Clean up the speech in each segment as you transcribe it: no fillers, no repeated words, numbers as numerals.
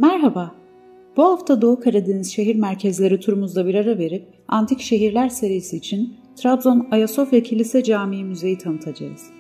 Merhaba. Bu hafta Doğu Karadeniz şehir merkezleri turumuzda bir ara verip Antik Şehirler serisi için Trabzon Ayasofya Kilise Camii Müzeyi tanıtacağız.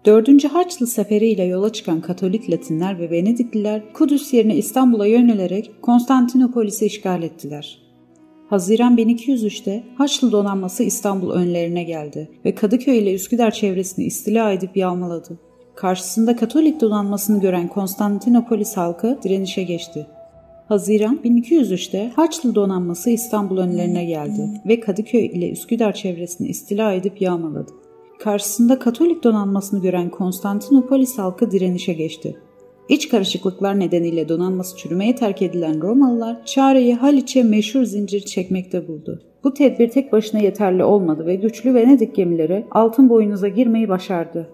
Dördüncü Haçlı Seferi ile yola çıkan Katolik Latinler ve Venedikliler Kudüs yerine İstanbul'a yönelerek Konstantinopolis'i işgal ettiler. Haziran 1203'te Haçlı donanması İstanbul önlerine geldi ve Kadıköy ile Üsküdar çevresini istila edip yağmaladı. Karşısında Katolik donanmasını gören Konstantinopolis halkı direnişe geçti. Haziran 1203'te Haçlı donanması İstanbul önlerine geldi ve Kadıköy ile Üsküdar çevresini istila edip yağmaladı. Karşısında Katolik donanmasını gören Konstantinopolis halkı direnişe geçti. İç karışıklıklar nedeniyle donanması çürümeye terk edilen Romalılar çareyi Haliç'e meşhur zincir çekmekte buldu. Bu tedbir tek başına yeterli olmadı ve güçlü Venedik gemileri altın boynuza girmeyi başardı.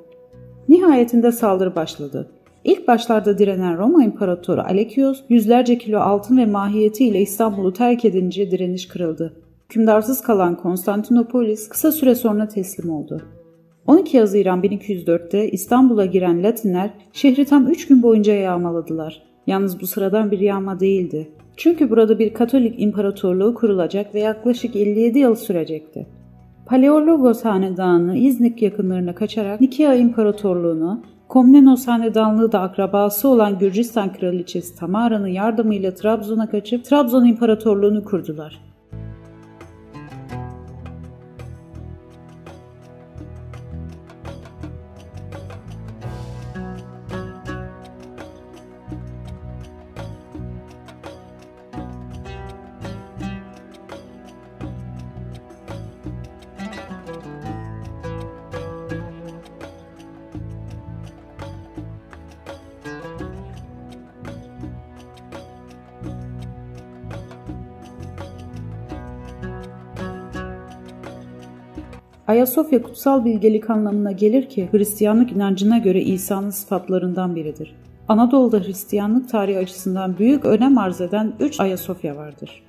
Nihayetinde saldırı başladı. İlk başlarda direnen Roma İmparatoru Alekios yüzlerce kilo altın ve mahiyetiyle İstanbul'u terk edince direniş kırıldı. Hükümdarsız kalan Konstantinopolis kısa süre sonra teslim oldu. 12 Haziran 1204'te İstanbul'a giren Latinler şehri tam 3 gün boyunca yağmaladılar. Yalnız bu sıradan bir yağma değildi. Çünkü burada bir Katolik imparatorluğu kurulacak ve yaklaşık 57 yıl sürecekti. Paleologos Hanedanı İznik yakınlarına kaçarak Nikea İmparatorluğunu, Komnenos Hanedanlığı da akrabası olan Gürcistan Kraliçesi Tamara'nın yardımıyla Trabzon'a kaçıp Trabzon İmparatorluğunu kurdular. Ayasofya kutsal bilgelik anlamına gelir ki Hristiyanlık inancına göre İsa'nın sıfatlarından biridir. Anadolu'da Hristiyanlık tarihi açısından büyük önem arz eden 3 Ayasofya vardır.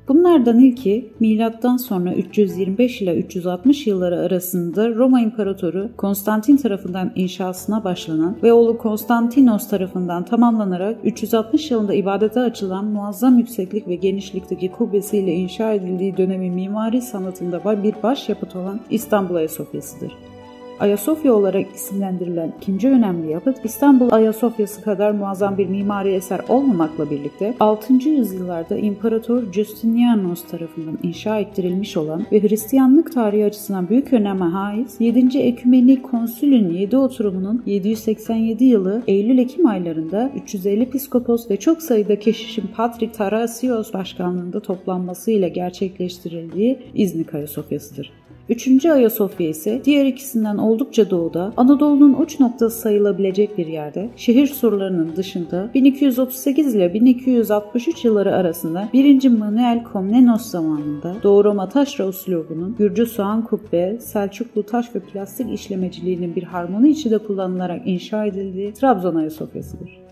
Bunlardan ilki milattan sonra 325 ile 360 yılları arasında Roma İmparatoru Konstantin tarafından inşasına başlanan ve oğlu Konstantinos tarafından tamamlanarak 360 yılında ibadete açılan muazzam yükseklik ve genişlikteki kubbesiyle inşa edildiği dönemin mimari sanatında bir başyapıt olan İstanbul Ayasofya'sıdır. Ayasofya olarak isimlendirilen ikinci önemli yapıt İstanbul Ayasofya'sı kadar muazzam bir mimari eser olmamakla birlikte 6. yüzyıllarda İmparator Justinianos tarafından inşa ettirilmiş olan ve Hristiyanlık tarihi açısından büyük öneme haiz 7. Ekümenik Konsülün 7 oturumunun 787 yılı Eylül-Ekim aylarında 350 piskopos ve çok sayıda keşişin Patrik Tarasios başkanlığında toplanmasıyla gerçekleştirildiği İznik Ayasofya'sıdır. Üçüncü Ayasofya ise diğer ikisinden oldukça doğuda, Anadolu'nun uç noktası sayılabilecek bir yerde, şehir surlarının dışında 1238 ile 1263 yılları arasında 1. Manuel Komnenos zamanında Doğu Roma taşra uslubunun Gürcü soğan kubbe, Selçuklu taş ve plastik işlemeciliğinin bir harmoni içinde kullanılarak inşa edildiği Trabzon Ayasofya'sıdır.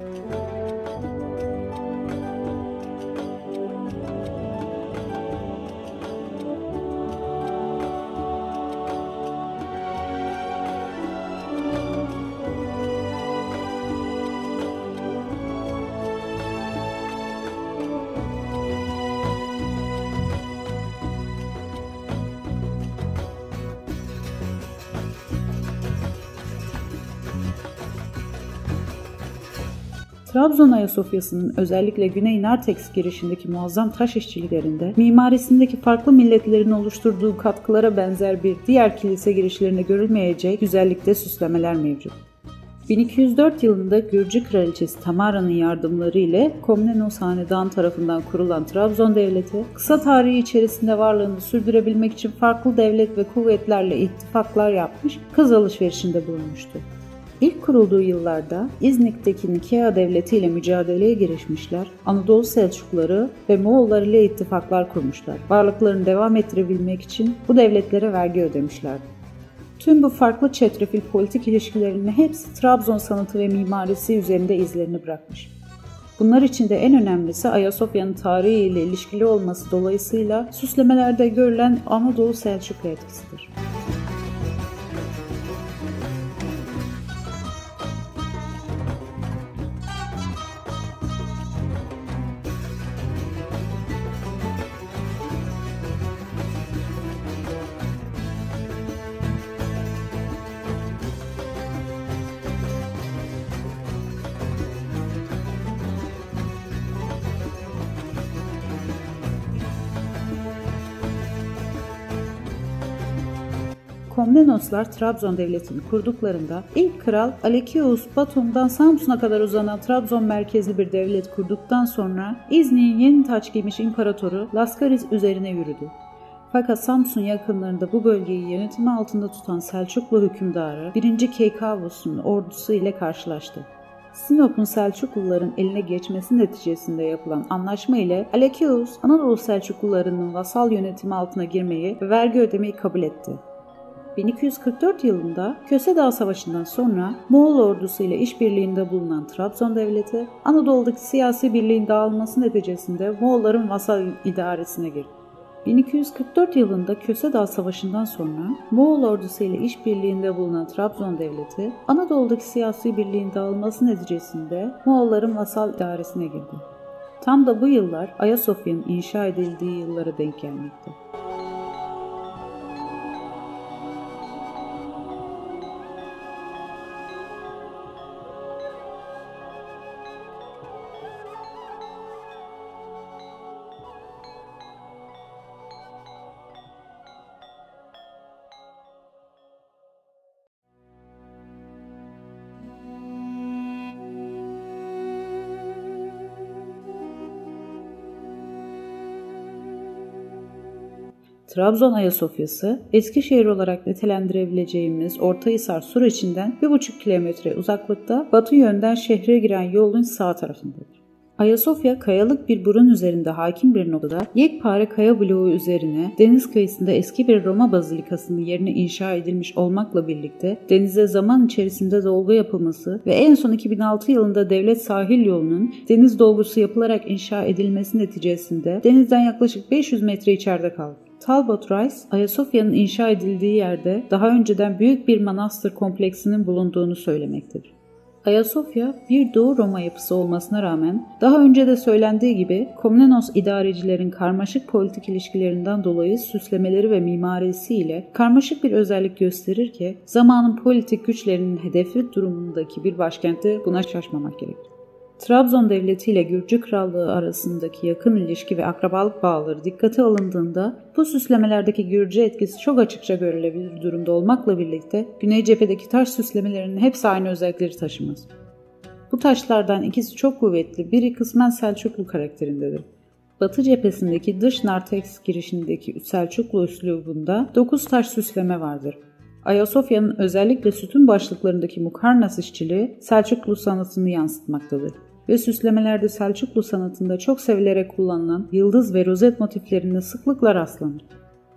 Trabzon Ayasofya'sının özellikle Güney Nartex girişindeki muazzam taş işçiliklerinde mimarisindeki farklı milletlerin oluşturduğu katkılara benzer bir diğer kilise girişlerinde görülmeyecek güzellikte süslemeler mevcut. 1204 yılında Gürcü Kraliçesi Tamara'nın yardımları ile Komnenos Hanedanı tarafından kurulan Trabzon Devleti, kısa tarihi içerisinde varlığını sürdürebilmek için farklı devlet ve kuvvetlerle ittifaklar yapmış, kız alışverişinde bulunmuştu. İlk kurulduğu yıllarda İznik'teki Nikea Devleti ile mücadeleye girişmişler, Anadolu Selçukluları ve Moğollar ile ittifaklar kurmuşlar. Varlıklarını devam ettirebilmek için bu devletlere vergi ödemişlerdi. Tüm bu farklı çetrefil politik ilişkilerinin hepsi Trabzon sanatı ve mimarisi üzerinde izlerini bırakmış. Bunlar içinde en önemlisi Ayasofya'nın tarihi ile ilişkili olması dolayısıyla süslemelerde görülen Anadolu Selçuklu etkisidir. Komnenoslar Trabzon devletini kurduklarında ilk kral Alekios Batum'dan Samsun'a kadar uzanan Trabzon merkezli bir devlet kurduktan sonra İznik'in yeni taç giymiş imparatoru Laskaris üzerine yürüdü. Fakat Samsun yakınlarında bu bölgeyi yönetimi altında tutan Selçuklu hükümdarı 1. Keykavus'un ordusu ile karşılaştı. Sinop'un Selçukluların eline geçmesi neticesinde yapılan anlaşma ile Alekios, Anadolu Selçuklularının vasal yönetimi altına girmeyi ve vergi ödemeyi kabul etti. 1244 yılında Köse Dağı Savaşı'ndan sonra Moğol ordusu ile işbirliğinde bulunan Trabzon Devleti, Anadolu'daki siyasi birliğin dağılması neticesinde Moğolların vasal idaresine girdi. 1244 yılında Köse Dağı Savaşı'ndan sonra Moğol ordusu ile işbirliğinde bulunan Trabzon Devleti, Anadolu'daki siyasi birliğin dağılması neticesinde Moğolların vasal idaresine girdi. Tam da bu yıllar Ayasofya'nın inşa edildiği yıllara denk gelmekte. Trabzon Ayasofya'sı, Eskişehir olarak nitelendirebileceğimiz Ortahisar Suriçi'nden 1,5 kilometre uzaklıkta batı yönden şehre giren yolun sağ tarafındadır. Ayasofya, kayalık bir burun üzerinde hakim bir noktada, yekpare kaya bloğu üzerine deniz kıyısında eski bir Roma bazilikasının yerine inşa edilmiş olmakla birlikte denize zaman içerisinde dolgu yapılması ve en son 2006 yılında devlet sahil yolunun deniz dolgusu yapılarak inşa edilmesi neticesinde denizden yaklaşık 500 metre içeride kaldı. Talbot Rice, Ayasofya'nın inşa edildiği yerde daha önceden büyük bir manastır kompleksinin bulunduğunu söylemektedir. Ayasofya bir Doğu Roma yapısı olmasına rağmen daha önce de söylendiği gibi Komnenos idarecilerin karmaşık politik ilişkilerinden dolayı süslemeleri ve mimarisiyle karmaşık bir özellik gösterir ki zamanın politik güçlerinin hedefi durumundaki bir başkentte buna şaşmamak gerekir. Trabzon Devleti ile Gürcü Krallığı arasındaki yakın ilişki ve akrabalık bağları dikkate alındığında bu süslemelerdeki Gürcü etkisi çok açıkça görülebilir durumda olmakla birlikte Güney cephedeki taş süslemelerinin hepsi aynı özellikleri taşımaz. Bu taşlardan ikisi çok kuvvetli, biri kısmen Selçuklu karakterindedir. Batı cephesindeki dış narteks girişindeki Selçuklu üslubunda 9 taş süsleme vardır. Ayasofya'nın özellikle sütun başlıklarındaki mukarnas işçiliği Selçuklu sanatını yansıtmaktadır ve süslemelerde Selçuklu sanatında çok sevilerek kullanılan yıldız ve rozet motiflerine sıklıkla rastlanır.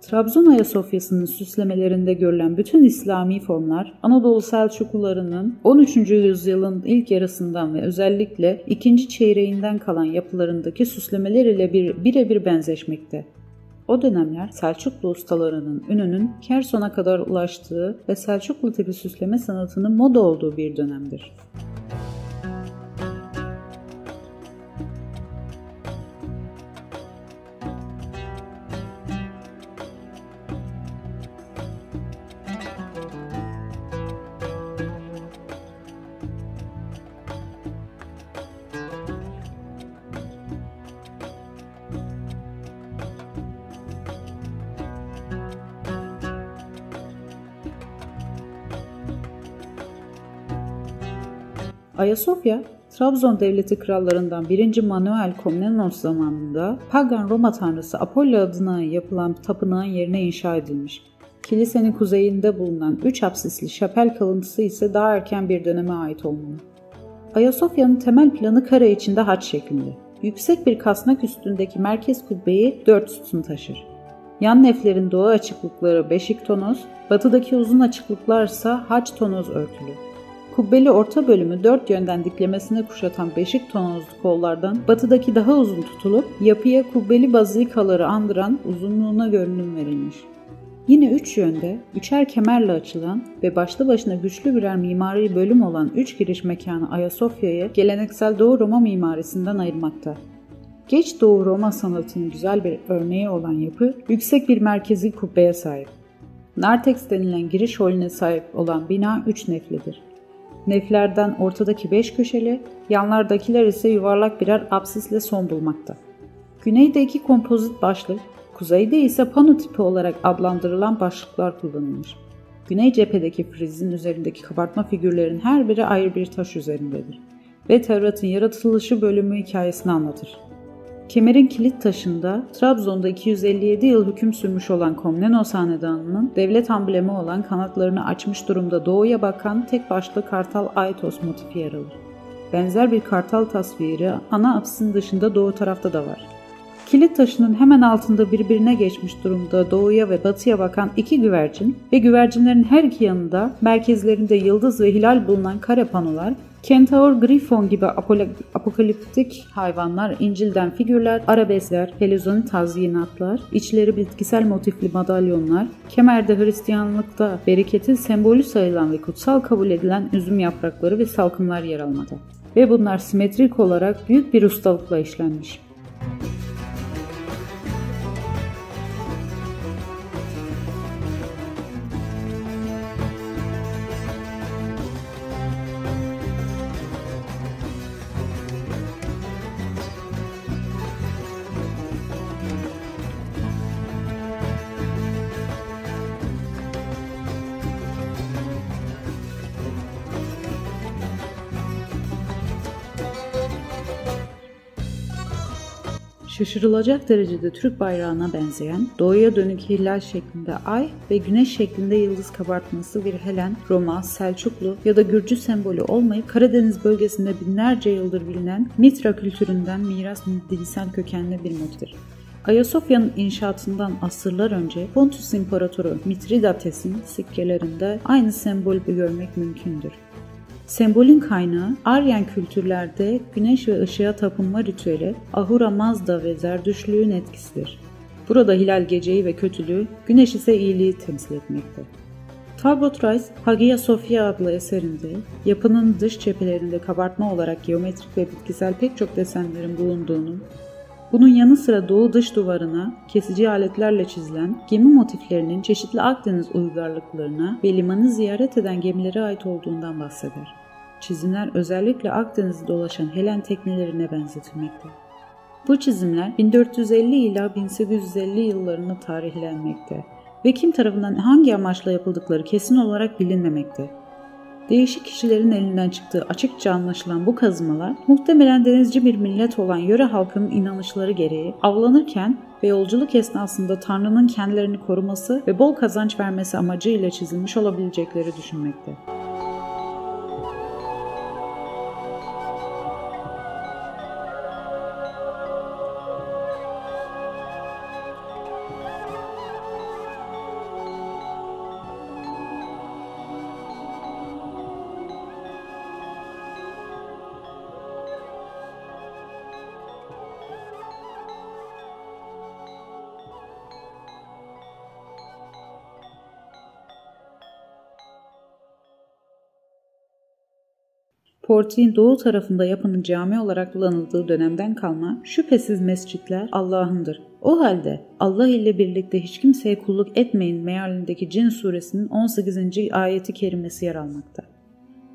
Trabzon Ayasofya'sının süslemelerinde görülen bütün İslami formlar Anadolu Selçuklularının 13. yüzyılın ilk yarısından ve özellikle 2. çeyreğinden kalan yapılarındaki süslemeler ile birebir benzeşmekte. O dönemler Selçuklu ustalarının ününün Kerson'a kadar ulaştığı ve Selçuklu tipi süsleme sanatının moda olduğu bir dönemdir. Ayasofya, Trabzon devleti krallarından 1. Manuel Komnenos zamanında pagan Roma tanrısı Apollo adına yapılan tapınağın yerine inşa edilmiş. Kilisenin kuzeyinde bulunan 3 apsisli şapel kalıntısı ise daha erken bir döneme ait olmalı. Ayasofya'nın temel planı kare içinde haç şeklinde. Yüksek bir kasnak üstündeki merkez kubbeyi 4 sütun taşır. Yan neflerin doğu açıklıkları beşik tonoz, batıdaki uzun açıklıklar ise haç tonoz örtülü. Kubbeli orta bölümü 4 yönden diklemesine kuşatan beşik tonozlu kollardan batıdaki daha uzun tutulup yapıya kubbeli bazilikaları andıran uzunluğuna görünüm verilmiş. Yine 3 yönde, 3'er kemerle açılan ve başlı başına güçlü birer mimari bölüm olan 3 giriş mekanı Ayasofya'yı geleneksel Doğu Roma mimarisinden ayırmakta. Geç Doğu Roma sanatının güzel bir örneği olan yapı, yüksek bir merkezi kubbeye sahip. Narthex denilen giriş holüne sahip olan bina 3 neflidir. Neflerden ortadaki 5 köşeli, yanlardakiler ise yuvarlak birer apsisle son bulmakta. Güneyde 2 kompozit başlık, kuzeyde ise pano tipi olarak adlandırılan başlıklar kullanılmış. Güney cephedeki frizin üzerindeki kabartma figürlerin her biri ayrı bir taş üzerindedir ve Tevrat'ın yaratılışı bölümü hikayesini anlatır. Kemerin kilit taşında Trabzon'da 257 yıl hüküm sürmüş olan Komnenos Hanedanı'nın devlet amblemi olan kanatlarını açmış durumda doğuya bakan tek başlı kartal Aitos motifi yer alır. Benzer bir kartal tasviri ana apsisin dışında doğu tarafta da var. Kilit taşının hemen altında birbirine geçmiş durumda doğuya ve batıya bakan 2 güvercin ve güvercinlerin her iki yanında merkezlerinde yıldız ve hilal bulunan kare panolar, kentaur, grifon gibi apokaliptik hayvanlar, İncil'den figürler, arabeskler, helezon tazyinatlar, içleri bitkisel motifli madalyonlar, kemerde Hristiyanlıkta bereketin sembolü sayılan ve kutsal kabul edilen üzüm yaprakları ve salkımlar yer almakta. Ve bunlar simetrik olarak büyük bir ustalıkla işlenmiş. Şaşırılacak derecede Türk bayrağına benzeyen, doğuya dönük hilal şeklinde ay ve güneş şeklinde yıldız kabartması bir Helen, Roma, Selçuklu ya da Gürcü sembolü olmayıp Karadeniz bölgesinde binlerce yıldır bilinen Mitra kültüründen miras dinsel kökenli bir motiftir. Ayasofya'nın inşaatından asırlar önce Pontus İmparatoru Mitridates'in sikkelerinde aynı sembolü görmek mümkündür. Sembolün kaynağı Aryan kültürlerde güneş ve ışığa tapınma ritüeli Ahura Mazda ve Zerdüştlüğün etkisidir. Burada hilal geceyi ve kötülüğü, güneş ise iyiliği temsil etmekte. Talbot Rice, Hagia Sophia adlı eserinde yapının dış cephelerinde kabartma olarak geometrik ve bitkisel pek çok desenlerin bulunduğunu, bunun yanı sıra doğu dış duvarına kesici aletlerle çizilen gemi motiflerinin çeşitli Akdeniz uygarlıklarına ve limanı ziyaret eden gemilere ait olduğundan bahseder. Çizimler özellikle Akdeniz'de dolaşan Helen teknelerine benzetilmekte. Bu çizimler 1450 ila 1850 yıllarını tarihlenmekte ve kim tarafından hangi amaçla yapıldıkları kesin olarak bilinmemekte. Değişik kişilerin elinden çıktığı açıkça anlaşılan bu kazımalar, muhtemelen denizci bir millet olan yöre halkının inanışları gereği avlanırken ve yolculuk esnasında Tanrı'nın kendilerini koruması ve bol kazanç vermesi amacıyla çizilmiş olabilecekleri düşünmekte. Portik'in doğu tarafında yapının cami olarak kullanıldığı dönemden kalma şüphesiz mescitler Allah'ındır. O halde Allah ile birlikte hiç kimseye kulluk etmeyin mealindeki Cin suresinin 18. ayeti kerimesi yer almakta.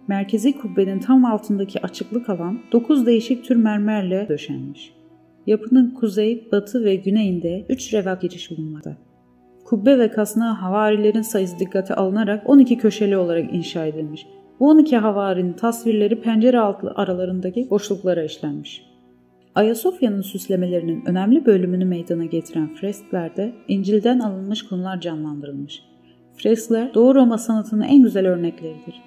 Merkezi kubbenin tam altındaki açıklık alan 9 değişik tür mermerle döşenmiş. Yapının kuzey, batı ve güneyinde 3 revak giriş bulunmakta. Kubbe ve kasnağı havarilerin sayısı dikkate alınarak 12 köşeli olarak inşa edilmiş. Bu 12 havarinin tasvirleri pencere altı aralarındaki boşluklara işlenmiş. Ayasofya'nın süslemelerinin önemli bölümünü meydana getiren fresklerde İncil'den alınmış konular canlandırılmış. Freskler Doğu Roma sanatının en güzel örnekleridir.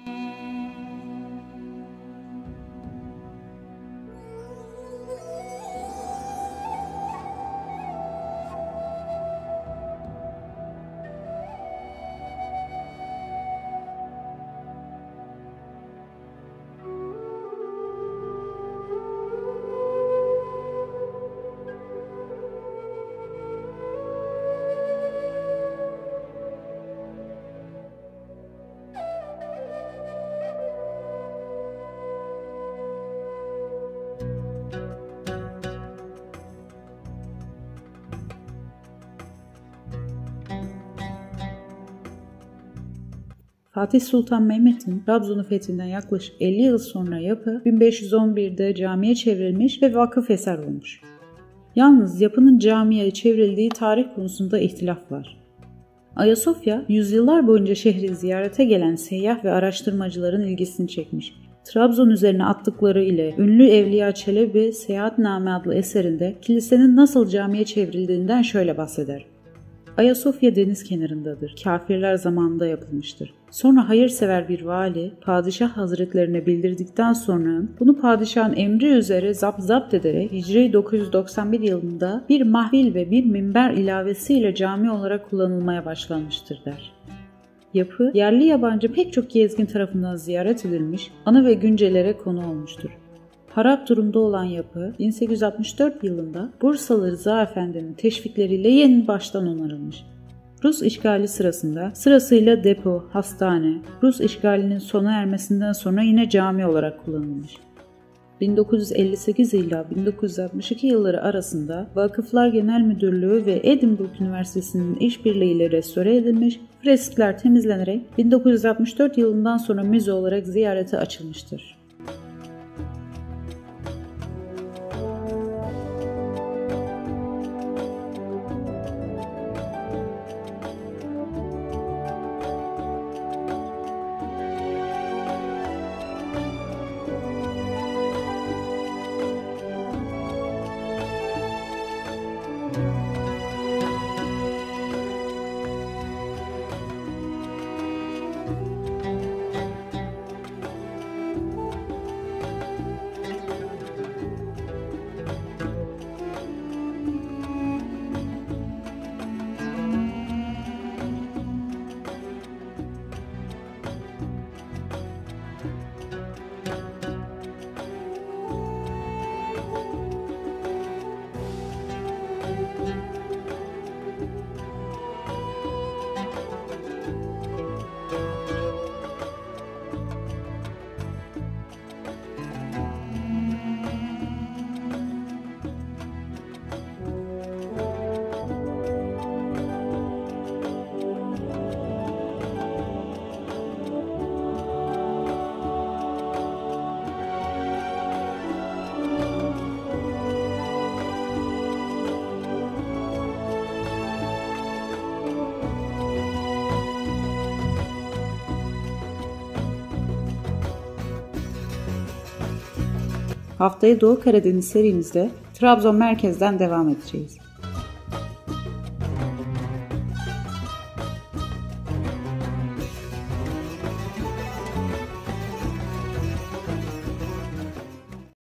Fatih Sultan Mehmet'in Trabzon'u fethinden yaklaşık 50 yıl sonra yapı 1511'de camiye çevrilmiş ve vakıf eser olmuş. Yalnız yapının camiye çevrildiği tarih konusunda ihtilaf var. Ayasofya, yüzyıllar boyunca şehri ziyarete gelen seyyah ve araştırmacıların ilgisini çekmiş. Trabzon üzerine attıkları ile ünlü Evliya Çelebi Seyahatname adlı eserinde kilisenin nasıl camiye çevrildiğinden şöyle bahseder. Ayasofya deniz kenarındadır. Kafirler zamanında yapılmıştır. Sonra hayırsever bir vali padişah hazretlerine bildirdikten sonra bunu padişahın emri üzere zapt ederek Hicri 991 yılında bir mahvil ve bir minber ilavesiyle cami olarak kullanılmaya başlanmıştır der. Yapı yerli yabancı pek çok gezgin tarafından ziyaret edilmiş, anı ve güncelere konu olmuştur. Harap durumda olan yapı 1864 yılında Bursalı Rıza Efendi'nin teşvikleriyle yeniden baştan onarılmış. Rus işgali sırasıyla depo, hastane, Rus işgalinin sona ermesinden sonra yine cami olarak kullanılmış. 1958 ila 1962 yılları arasında Vakıflar Genel Müdürlüğü ve Edinburgh Üniversitesi'nin işbirliğiyle restore edilmiş, freskler temizlenerek 1964 yılından sonra müze olarak ziyarete açılmıştır. Haftaya Doğu Karadeniz serimizde Trabzon merkezden devam edeceğiz.